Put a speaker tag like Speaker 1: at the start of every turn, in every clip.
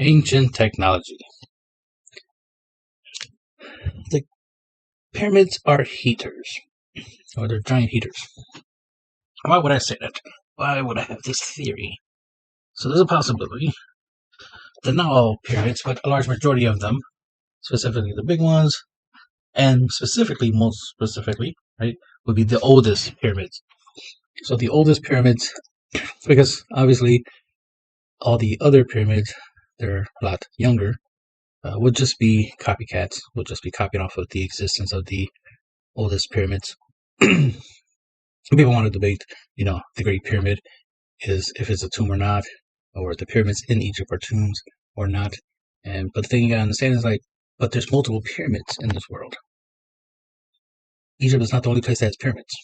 Speaker 1: Ancient technology. The pyramids are heaters, or they're giant heaters. Why would I say that? Why would I have this theory? So there's a possibility that not all pyramids, but a large majority of them, specifically the big ones, and most specifically, right, would be the oldest pyramids. So the oldest pyramids, because obviously all the other pyramids, they're a lot younger, would just be copycats, would just be copied off of the existence of the oldest pyramids. People want to debate, the Great Pyramid is if it's a tomb or not, or the pyramids in Egypt are tombs or not. But the thing you gotta understand is but there's multiple pyramids in this world. Egypt is not the only place that has pyramids.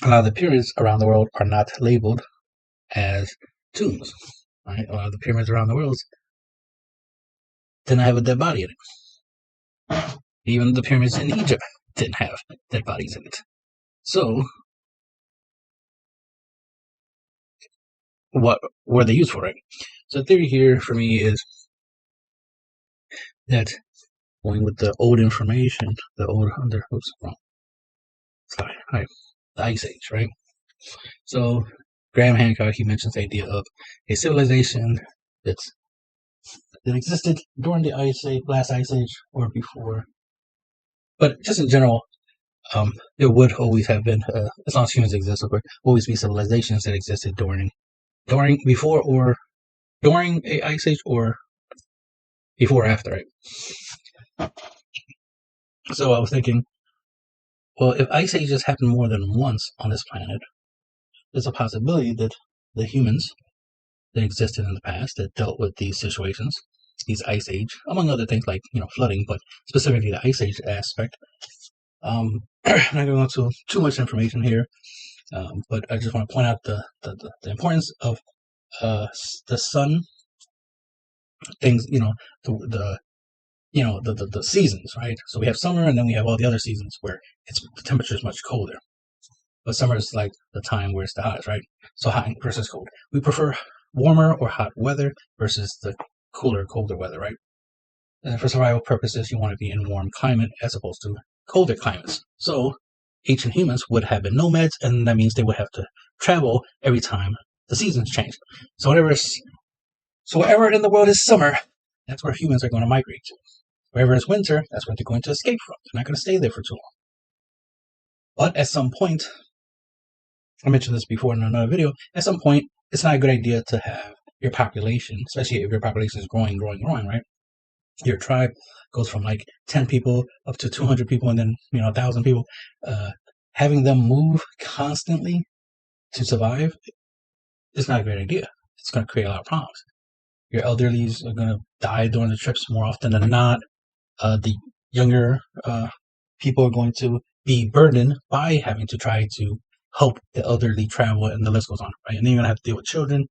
Speaker 1: A lot of the pyramids around the world are not labeled as tombs. Right? A lot of the pyramids around the world didn't have a dead body in it. Even the pyramids in Egypt didn't have dead bodies in it. So, what were they used for, right? So the theory here for me is that going with the old information, the Ice Age, right? So Graham Hancock, he mentions the idea of a civilization that existed during the last Ice Age, or before. But just in general, there would always have been, as long as humans exist, there would always be civilizations that existed during a Ice Age, or before or after, right? So I was thinking, well, if Ice Ages happen more than once on this planet, there's a possibility that the humans that existed in the past that dealt with these situations, these Ice Age, among other things like flooding, but specifically the Ice Age aspect. I'm not going to go into too much information here, but I just want to point out the importance of the sun, things, the seasons, right? So we have summer, and then we have all the other seasons where the temperature is much colder. But summer is like the time where it's the hottest, right? So hot versus cold. We prefer warmer or hot weather versus the colder weather, right? And for survival purposes, you want to be in warm climate as opposed to colder climates. So ancient humans would have been nomads, and that means they would have to travel every time the seasons change. So wherever in the world is summer, that's where humans are going to migrate to. Wherever it's winter, that's where they're going to escape from. They're not going to stay there for too long. But at some point, I mentioned this before in another video, at some point, it's not a good idea to have your population, especially if your population is growing, right? Your tribe goes from 10 people up to 200 people, and then 1,000 people. Having them move constantly to survive is not a great idea. It's going to create a lot of problems. Your elderlies are going to die during the trips more often than not. The younger people are going to be burdened by having to try to help the elderly travel, and the list goes on, right? And then you're going to have to deal with children,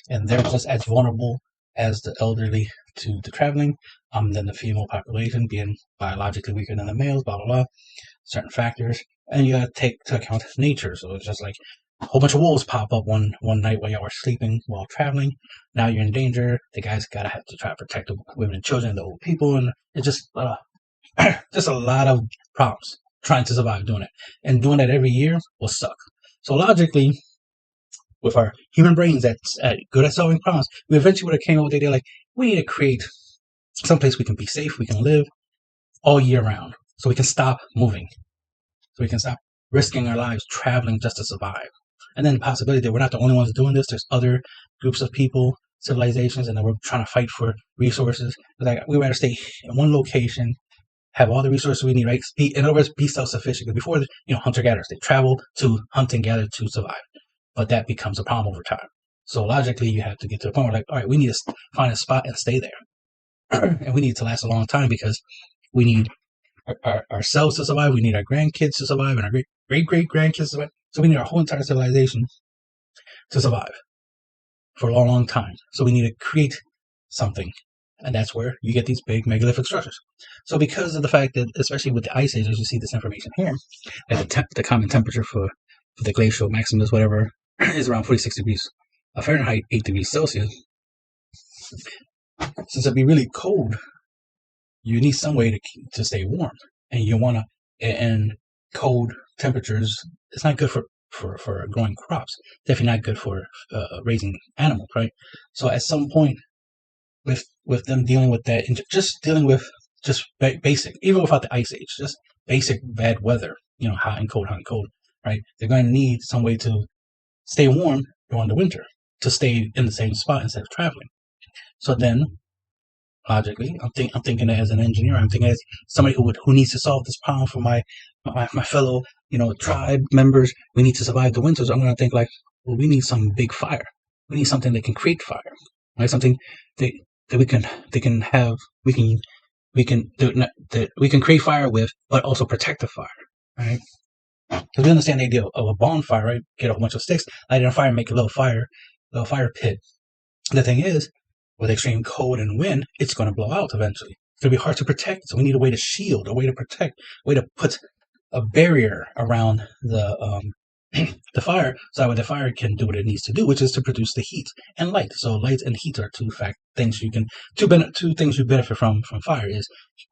Speaker 1: and they're just as vulnerable as the elderly to the traveling. Then the female population being biologically weaker than the males, blah, blah, blah, certain factors. And you got to take to account nature. So it's just like a whole bunch of wolves pop up one night while y'all were sleeping while traveling. Now you're in danger. The guys have to try to protect the women and children and the old people. And it's just a lot of problems trying to survive doing it. And doing that every year will suck. So logically, with our human brains that's good at solving problems, we eventually would have came up with the idea we need to create someplace we can be safe, we can live all year round, so we can stop moving, so we can stop risking our lives traveling just to survive. And then the possibility that we're not the only ones doing this. There's other groups of people, civilizations, and that we're trying to fight for resources. We rather stay in one location, have all the resources we need, right? In other words, be self-sufficient. Because before, hunter-gatherers, they travel to hunt and gather to survive. But that becomes a problem over time. So logically, you have to get to a point where all right, we need to find a spot and stay there. And we need to last a long time, because we need ourselves to survive. We need our grandkids to survive, and our great-great-grandkids to survive. So we need our whole entire civilization to survive for a long, long time. So we need to create something. And that's where you get these big megalithic structures. So because of the fact that, especially with the Ice Ages, you see this information here, that the common temperature for the glacial maximus, whatever, is around 46 degrees Fahrenheit 8 degrees Celsius, since it'd be really cold, you need some way to stay warm, and you want to. And cold temperatures, it's not good for growing crops. Definitely not good for raising animals, right? So at some point, with them dealing with that, and just dealing with just basic, even without the ice age, just basic bad weather, hot and cold, right? They're going to need some way to stay warm during the winter, to stay in the same spot instead of traveling. So then, logically, I'm thinking as an engineer, I'm thinking as somebody who needs to solve this problem for my fellow, tribe members. We need to survive the winters. I'm going to think like, well, we need some big fire. We need something that can create fire, right? Something that we can create fire with, but also protect the fire, right? Because we understand the idea of a bonfire, right? Get a whole bunch of sticks, light it on fire, make a little fire pit. The thing is, with extreme cold and wind, it's going to blow out eventually. It's going to be hard to protect. So we need a way to shield, a way to protect, a way to put a barrier around the the fire, so that way the fire can do what it needs to do, which is to produce the heat and light. So light and heat are two things you benefit from fire is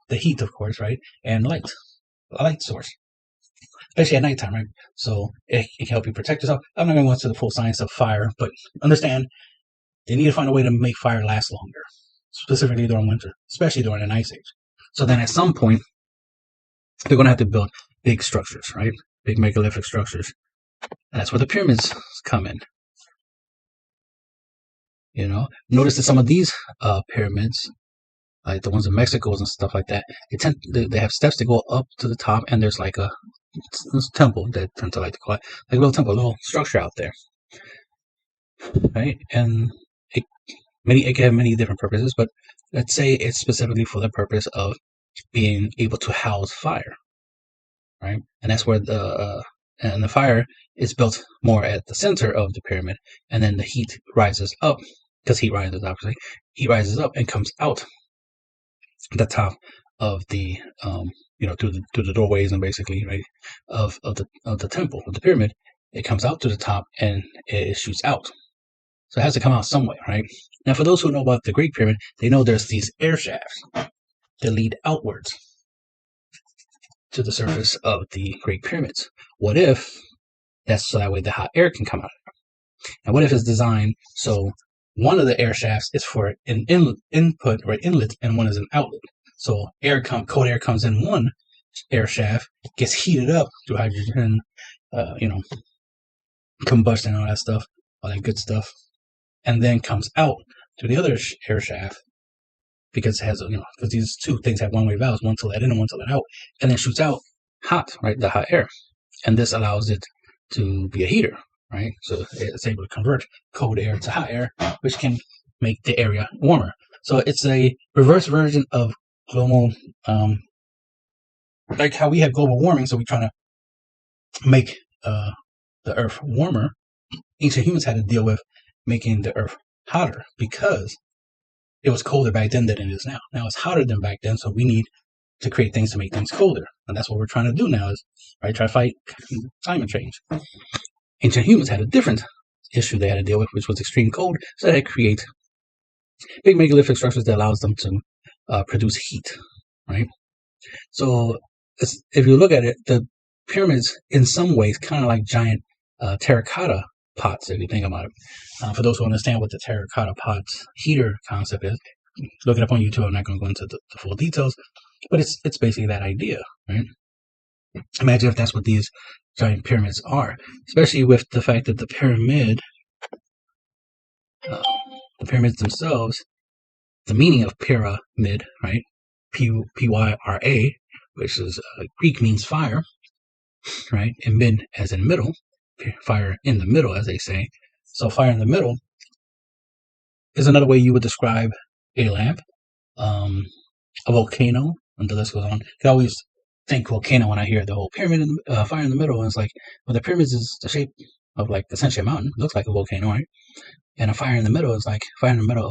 Speaker 1: the heat, of course, right, and light, a light source, especially at nighttime, right? So it can help you protect yourself. I'm not going to go into the full science of fire, but understand they need to find a way to make fire last longer, specifically during winter, especially during an ice age. So then at some point, they're going to have to build big structures, right? Big megalithic structures. And that's where the pyramids come in. Notice that some of these pyramids, like the ones in Mexico and stuff like that, they have steps that go up to the top, and there's like a temple that tend to like to call it, like a little temple, a little structure out there, right? And it can have many different purposes, but let's say it's specifically for the purpose of being able to house fire, right? And that's where the fire is built more at the center of the pyramid, and then the heat rises up, because heat rises, obviously. Heat rises up and comes out the top of the through the doorways, and basically, right, of the temple, of the pyramid. It comes out to the top and it shoots out. So it has to come out some way, right? Now, for those who know about the Great Pyramid, they know there's these air shafts that lead outwards to the surface of the Great Pyramids. What if that's so that way the hot air can come out? And what if it's designed so one of the air shafts is for an input, right, inlet, and one is an outlet? So cold air comes in one air shaft, gets heated up through hydrogen, combustion, all that stuff, all that good stuff, and then comes out to the other air shaft, because it has, because these two things have one-way valves, one to let in and one to let out, and then shoots out hot, right, the hot air. And this allows it to be a heater, right? So it's able to convert cold air to hot air, which can make the area warmer. So it's a reverse version of global, like how we have global warming. So we're trying to make the earth warmer. Ancient humans had to deal with making the earth hotter, because it was colder back then than it is now. Now it's hotter than back then, so we need to create things to make things colder. And that's what we're trying to do now, is try to fight climate change. Ancient humans had a different issue they had to deal with, which was extreme cold. So they had to create big megalithic structures that allows them to produce heat, right? So if you look at it, the pyramids in some ways kind of like giant terracotta pots, if you think about it. For those who understand what the terracotta pots heater concept is, look it up on YouTube. I'm not going to go into the full details, but it's basically that idea, right? Imagine if that's what these giant pyramids are, especially with the fact that the pyramids themselves, the meaning of pyramid, right? Pyra, which is Greek, means fire, right? And mid as in middle, fire in the middle, as they say. So fire in the middle is another way you would describe a lamp, a volcano, and the list goes on. I always think volcano when I hear the whole pyramid, fire in the middle, and it's like, well, the pyramid is the shape of like essentially a mountain. It looks like a volcano, right? And a fire in the middle is like fire in the middle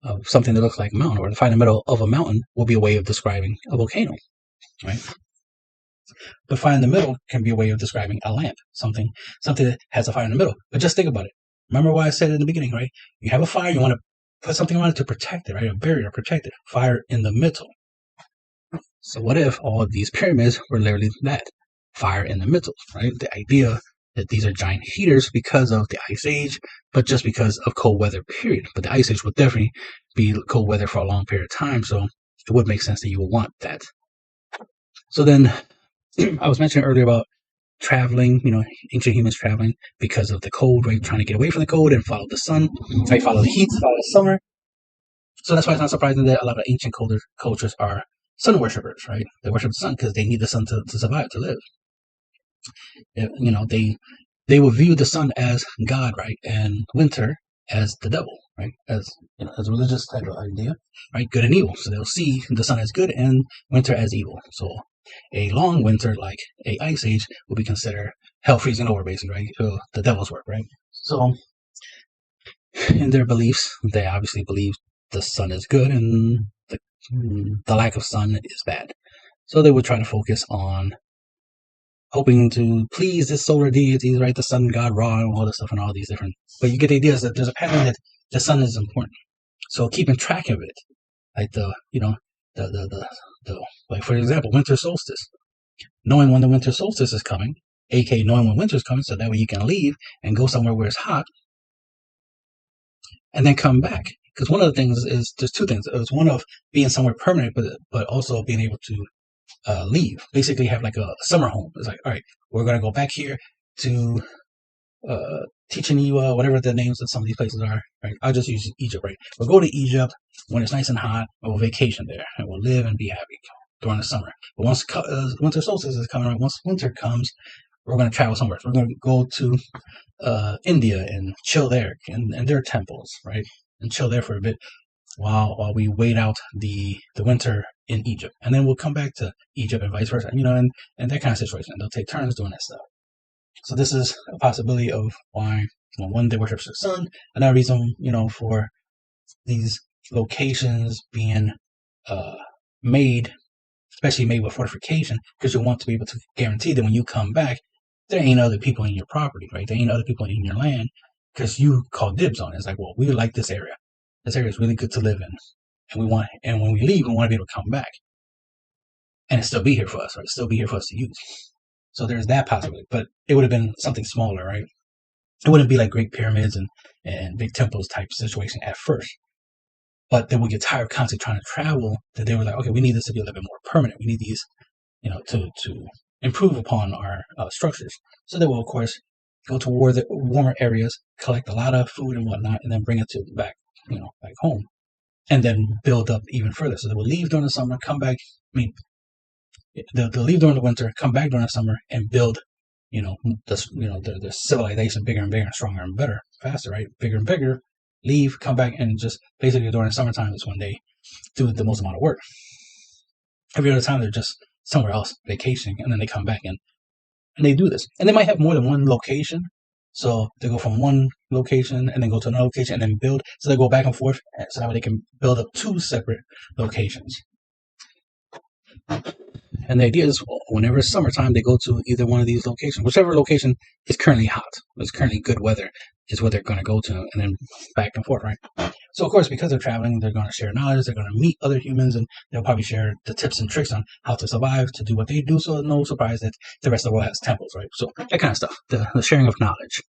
Speaker 1: of something that looks like a mountain, or the fire in the middle of a mountain will be a way of describing a volcano, right? But fire in the middle can be a way of describing a lamp, something that has a fire in the middle. But just think about it. Remember what I said in the beginning, right? You have a fire, you want to put something on it to protect it, right? A barrier to protect it. Fire in the middle. So what if all of these pyramids were literally that? Fire in the middle, right? The idea that these are giant heaters because of the Ice Age, but just because of cold weather, period. But the Ice Age would definitely be cold weather for a long period of time, so it would make sense that you would want that. So then, I was mentioning earlier about traveling, ancient humans traveling because of the cold, right? Trying to get away from the cold and follow the sun, right? Follow the heat, follow the summer. So that's why it's not surprising that a lot of ancient cultures are sun worshippers, right? They worship the sun because they need the sun to survive, to live. They will view the sun as God, right? And winter as the devil, right? As as a religious type of idea, right? Good and evil. So they'll see the sun as good and winter as evil. So a long winter, like a ice age, will be considered hell freezing over, basically, right? So the devil's work, right? So in their beliefs, they obviously believe the sun is good and the lack of sun is bad. So they would try to focus on hoping to please the solar deities, right? The sun god Ra and all this stuff and all these different. But you get the idea is that there's a pattern that the sun is important. So keeping track of it, like like for example, winter solstice. Knowing when the winter solstice is coming, aka knowing when winter is coming, so that way you can leave and go somewhere where it's hot, and then come back. Because one of the things is there's two things. It's one of being somewhere permanent, but also being able to leave. Basically, have like a summer home. It's like, all right, we're gonna go back here to Chichen Itza, whatever the names of some of these places are. Right? I'll just use Egypt. Right? We'll go to Egypt when it's nice and hot, and we'll vacation there, and we'll live and be happy during the summer. But once winter solstice is coming, right? Once winter comes, we're gonna travel somewhere. So we're gonna go to India and chill there and their temples, right? And chill there for a bit while we wait out the winter in Egypt, and then we'll come back to Egypt and vice versa, and that kind of situation. They'll take turns doing that stuff. So this is a possibility of why one they worship the sun. Another reason, for these locations being made, especially made with fortification, because you want to be able to guarantee that when you come back, there ain't other people in your property, right? There ain't other people in your land because you call dibs on it. It's like, well, we like this area. This area is really good to live in, and when we leave, we want to be able to come back and it still be here for us, right? Still be here for us to use. So there's that possibility, but it would have been something smaller, right? It wouldn't be like Great Pyramids and big temples type situation at first. But then we get tired of constantly trying to travel, that they were like, okay, we need this to be a little bit more permanent. We need these, to improve upon our structures. So they will, of course, go to warmer areas, collect a lot of food and whatnot, and then bring it back home, and then build up even further. So they will leave during the summer, come back. They'll leave during the winter, come back during the summer, and build, the civilization bigger and bigger, and stronger and better, faster, right? Bigger and bigger. Leave, come back, and just basically during the summertime is when they do the most amount of work. Every other time they're just somewhere else vacationing, and then they come back and they do this. And they might have more than one location. So they go from one location and then go to another location and then build. So they go back and forth so that way they can build up two separate locations. And the idea is whenever it's summertime, they go to either one of these locations. Whichever location is currently hot, is currently good weather, is what they're going to go to, and then back and forth, right? So, of course, because they're traveling, they're going to share knowledge, they're going to meet other humans, and they'll probably share the tips and tricks on how to survive, to do what they do. So, no surprise that the rest of the world has temples, right? So, that kind of stuff, the sharing of knowledge.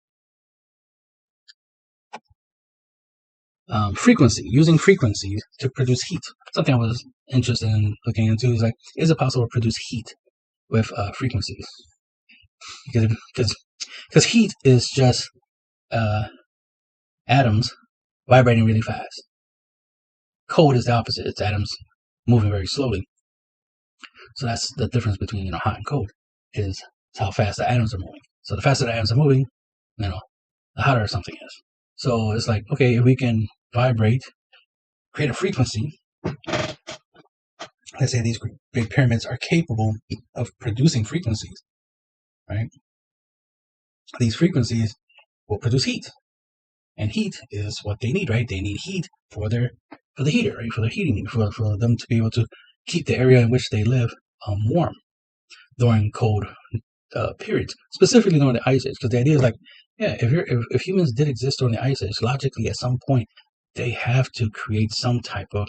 Speaker 1: Using frequency to produce heat. Something I was interested in looking into is like, is it possible to produce heat with frequencies? Because heat is just atoms vibrating really fast. Cold is the opposite. It's atoms moving very slowly. So that's the difference between hot and cold, is how fast the atoms are moving. So the faster the atoms are moving, the hotter something is. So it's like, okay, if we can vibrate, create a frequency. Let's say these great pyramids are capable of producing frequencies, right? These frequencies will produce heat, and heat is what they need, right? They need heat for the heater, right? For the heating, for them to be able to keep the area in which they live warm during cold periods, specifically during the Ice Age. Because the idea is like, yeah, if humans did exist during the Ice Age, logically at some point they have to create some type of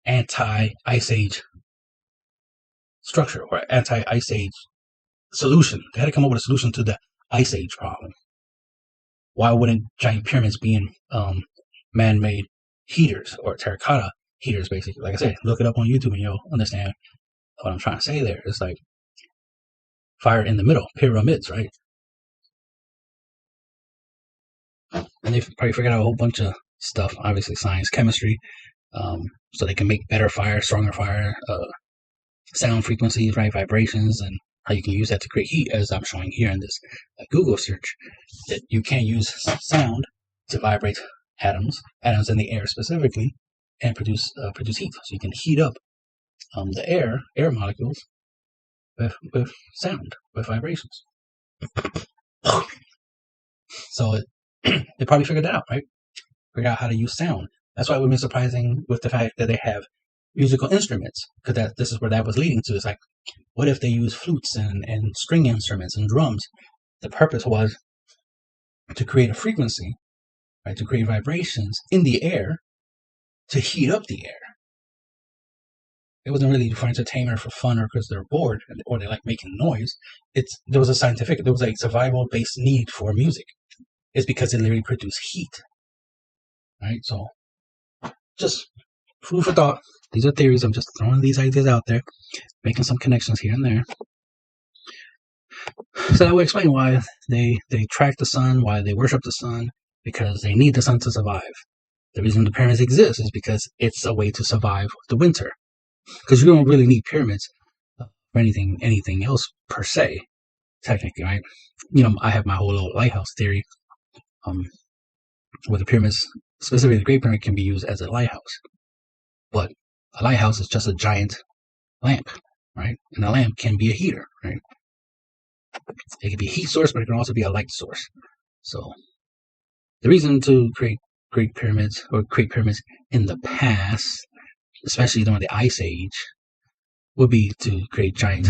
Speaker 1: anti-Ice Age structure or anti-Ice Age solution. They had to come up with a solution to the Ice Age problem. Why wouldn't giant pyramids be in man-made heaters or terracotta heaters, basically? Like I said, look it up on YouTube and you'll understand what I'm trying to say there. It's like fire in the middle, pyramids, right? And they probably figured out a whole bunch of stuff, obviously science, chemistry, so they can make better fire, stronger fire, sound frequencies, right, vibrations, and how you can use that to create heat, as I'm showing here in this Google search, that you can use sound to vibrate atoms in the air specifically, and produce heat. So you can heat up the air molecules with sound, with vibrations. So they probably figured that out, right? Figured out how to use sound. That's why it would be surprising with the fact that they have musical instruments, because this is where that was leading to. It's like, what if they use flutes and string instruments and drums? The purpose was to create a frequency, right? To create vibrations in the air to heat up the air. It wasn't really for entertainment or for fun or because they're bored or they like making noise. There was a survival-based need for music. It's because it literally produced heat, right? So, just food for thought. These are theories. I'm just throwing these ideas out there, making some connections here and there. So that would explain why they track the sun, why they worship the sun, because they need the sun to survive. The reason the pyramids exist is because it's a way to survive the winter. Because you don't really need pyramids for anything else per se, technically, right? I have my whole little lighthouse theory, where the pyramids, specifically the Great Pyramid, can be used as a lighthouse. But a lighthouse is just a giant lamp, right? And a lamp can be a heater, right? It can be a heat source, but it can also be a light source. So the reason to create Great Pyramids or create pyramids in the past, especially during the Ice Age, would be to create giant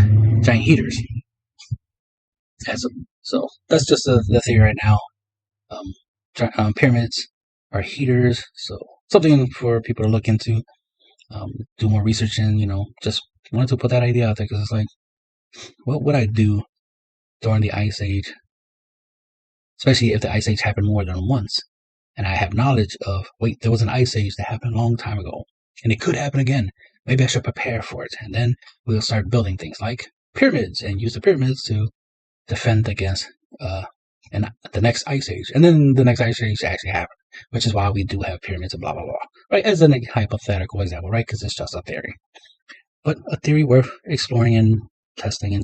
Speaker 1: heaters. So that's just the theory right now. Pyramids are heaters, so something for people to look into, do more research in. Just wanted to put that idea out there because it's like, what would I do during the Ice Age, especially if the Ice Age happened more than once, and I have knowledge of, wait, there was an Ice Age that happened a long time ago, and it could happen again. Maybe I should prepare for it, and then we'll start building things like pyramids and use the pyramids to defend against the next Ice Age. And then the next Ice Age actually happened, which is why we do have pyramids and blah, blah, blah. Right? As a hypothetical example, right? Because it's just a theory. But a theory worth exploring and testing and